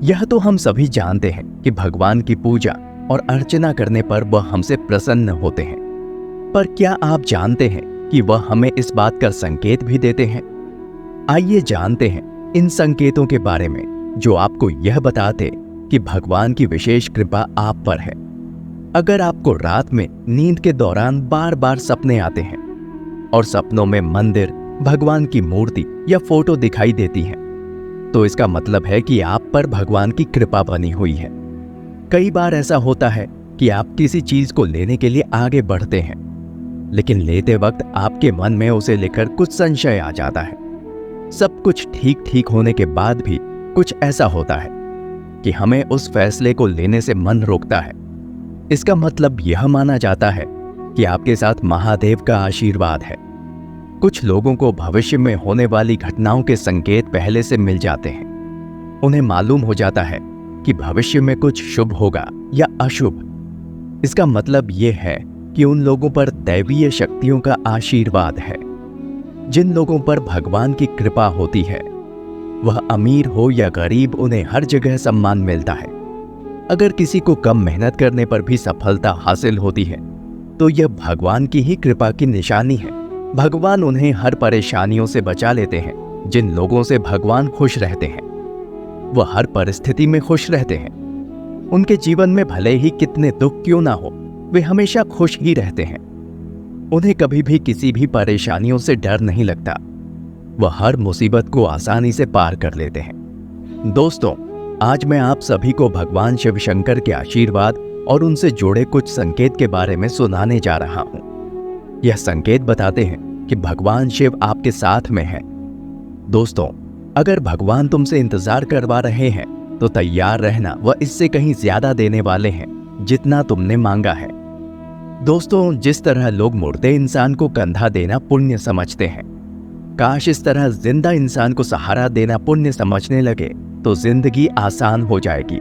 यह तो हम सभी जानते हैं कि भगवान की पूजा और अर्चना करने पर वह हमसे प्रसन्न होते हैं। पर क्या आप जानते हैं कि वह हमें इस बात का संकेत भी देते हैं? आइए जानते हैं इन संकेतों के बारे में जो आपको यह बताते कि भगवान की विशेष कृपा आप पर है। अगर आपको रात में नींद के दौरान बार बार सपने आते हैं और सपनों में मंदिर, भगवान की मूर्ति या फोटो दिखाई देती है, तो इसका मतलब है कि आप पर भगवान की कृपा बनी हुई है। कई बार ऐसा होता है कि आप किसी चीज को लेने के लिए आगे बढ़ते हैं, लेकिन लेते वक्त आपके मन में उसे लेकर कुछ संशय आ जाता है। सब कुछ ठीक ठीक होने के बाद भी कुछ ऐसा होता है कि हमें उस फैसले को लेने से मन रोकता है। इसका मतलब यह माना जाता है कि आपके साथ महादेव का आशीर्वाद है। कुछ लोगों को भविष्य में होने वाली घटनाओं के संकेत पहले से मिल जाते हैं। उन्हें मालूम हो जाता है कि भविष्य में कुछ शुभ होगा या अशुभ। इसका मतलब यह है कि उन लोगों पर दैवीय शक्तियों का आशीर्वाद है। जिन लोगों पर भगवान की कृपा होती है, वह अमीर हो या गरीब, उन्हें हर जगह सम्मान मिलता है। अगर किसी को कम मेहनत करने पर भी सफलता हासिल होती है, तो यह भगवान की ही कृपा की निशानी है। भगवान उन्हें हर परेशानियों से बचा लेते हैं। जिन लोगों से भगवान खुश रहते हैं, वह हर परिस्थिति में खुश रहते हैं। उनके जीवन में भले ही कितने दुख क्यों ना हो, वे हमेशा खुश ही रहते हैं। उन्हें कभी भी किसी भी परेशानियों से डर नहीं लगता। वह हर मुसीबत को आसानी से पार कर लेते हैं। दोस्तों, आज मैं आप सभी को भगवान शिव शंकर के आशीर्वाद और उनसे जुड़े कुछ संकेत के बारे में सुनाने जा रहा हूं। यह संकेत बताते हैं कि भगवान शिव आपके साथ में है। दोस्तों, अगर भगवान तुमसे इंतजार करवा रहे हैं, तो तैयार रहना, वह इससे कहीं ज्यादा देने वाले हैं जितना तुमने मांगा है। दोस्तों, जिस तरह लोग मुर्दे इंसान को कंधा देना पुण्य समझते हैं, काश इस तरह जिंदा इंसान को सहारा देना पुण्य समझने लगे तो जिंदगी आसान हो जाएगी।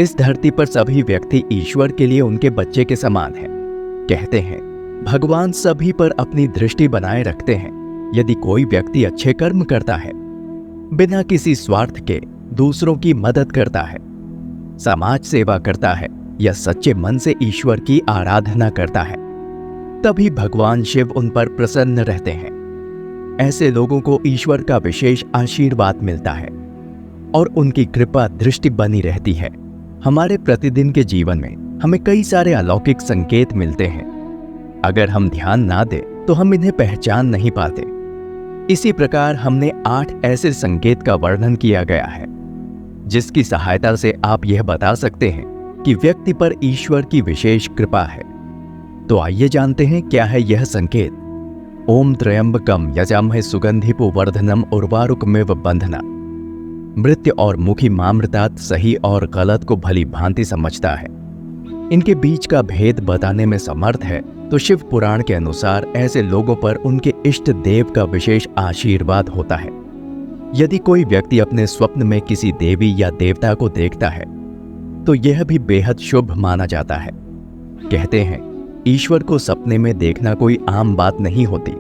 इस धरती पर सभी व्यक्ति ईश्वर के लिए उनके बच्चे के समान हैं। कहते हैं भगवान सभी पर अपनी दृष्टि बनाए रखते हैं। यदि कोई व्यक्ति अच्छे कर्म करता है, बिना किसी स्वार्थ के दूसरों की मदद करता है, समाज सेवा करता है या सच्चे मन से ईश्वर की आराधना करता है, तभी भगवान शिव उन पर प्रसन्न रहते हैं। ऐसे लोगों को ईश्वर का विशेष आशीर्वाद मिलता है और उनकी कृपा दृष्टि बनी रहती है। हमारे प्रतिदिन के जीवन में हमें कई सारे अलौकिक संकेत मिलते हैं। अगर हम ध्यान ना दें तो हम इन्हें पहचान नहीं पाते। इसी प्रकार हमने 8 ऐसे संकेत का वर्णन किया गया है जिसकी सहायता से आप यह बता सकते हैं कि व्यक्ति पर ईश्वर की विशेष कृपा है। तो आइए जानते हैं क्या है यह संकेत। ओम त्र्यंबकम यजामहे सुगंधि पुवर्धनम उर्वारुकमेव बंधना। मृत्यु और मुखी मामृतात सही और गलत को भली भांति समझता है। इनके बीच का भेद बताने में समर्थ है। तो शिव पुराण के अनुसार ऐसे लोगों पर उनके इष्ट देव का विशेष आशीर्वाद होता है। यदि कोई व्यक्ति अपने स्वप्न में किसी देवी या देवता को देखता है, तो यह भी बेहद शुभ माना जाता है। कहते हैं ईश्वर को सपने में देखना कोई आम बात नहीं होती।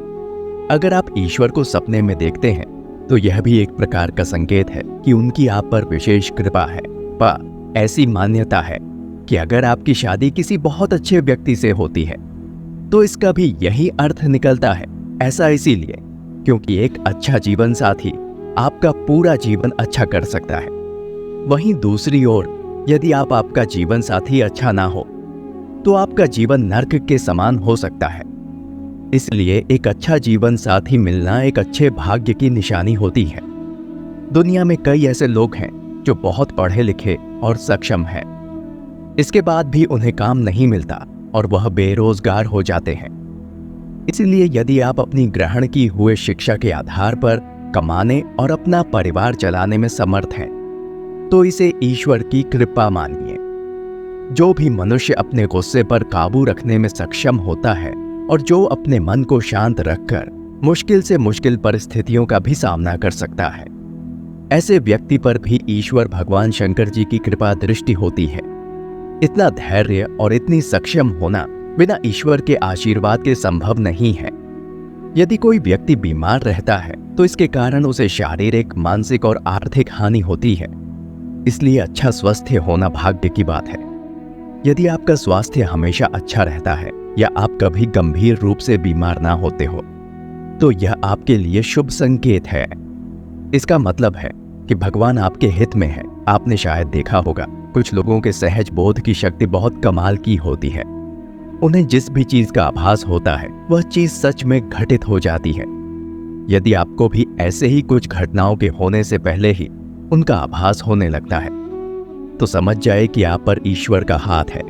अगर आप ईश्वर को सपने में देखते हैं, तो यह भी एक प्रकार का संकेत है कि उनकी आप पर विशेष कृपा है। पर ऐसी मान्यता है कि अगर आपकी शादी किसी बहुत अच्छे व्यक्ति से होती है, तो इसका भी यही अर्थ निकलता है। ऐसा इसीलिए क्योंकि एक अच्छा जीवन साथी आपका पूरा जीवन अच्छा कर सकता है। वहीं दूसरी ओर यदि आपका जीवन साथी अच्छा ना हो, तो आपका जीवन नर्क के समान हो सकता है। इसलिए एक अच्छा जीवन साथी मिलना एक अच्छे भाग्य की निशानी होती है। दुनिया में कई ऐसे लोग हैं जो बहुत पढ़े लिखे और सक्षम हैं, इसके बाद भी उन्हें काम नहीं मिलता और वह बेरोजगार हो जाते हैं। इसलिए यदि आप अपनी ग्रहण की हुए शिक्षा के आधार पर कमाने और अपना परिवार चलाने में समर्थ हैं, तो इसे ईश्वर की कृपा मानिए। जो भी मनुष्य अपने गुस्से पर काबू रखने में सक्षम होता है और जो अपने मन को शांत रखकर मुश्किल से मुश्किल परिस्थितियों का भी सामना कर सकता है, ऐसे व्यक्ति पर भी ईश्वर भगवान शंकर जी की कृपा दृष्टि होती है। इतना धैर्य और इतनी सक्षम होना बिना ईश्वर के आशीर्वाद के संभव नहीं है। यदि कोई व्यक्ति बीमार रहता है, तो इसके कारण उसे शारीरिक, मानसिक और आर्थिक हानि होती है। इसलिए अच्छा स्वास्थ्य होना भाग्य की बात है। यदि आपका स्वास्थ्य हमेशा अच्छा रहता है या आप कभी गंभीर रूप से बीमार ना होते हो, तो यह आपके लिए शुभ संकेत है। इसका मतलब है कि भगवान आपके हित में है। आपने शायद देखा होगा, कुछ लोगों के सहज बोध की शक्ति बहुत कमाल की होती है। उन्हें जिस भी चीज का आभास होता है वह चीज सच में घटित हो जाती है। यदि आपको भी ऐसे ही कुछ घटनाओं के होने से पहले ही उनका आभास होने लगता है, तो समझ जाए कि आप पर ईश्वर का हाथ है।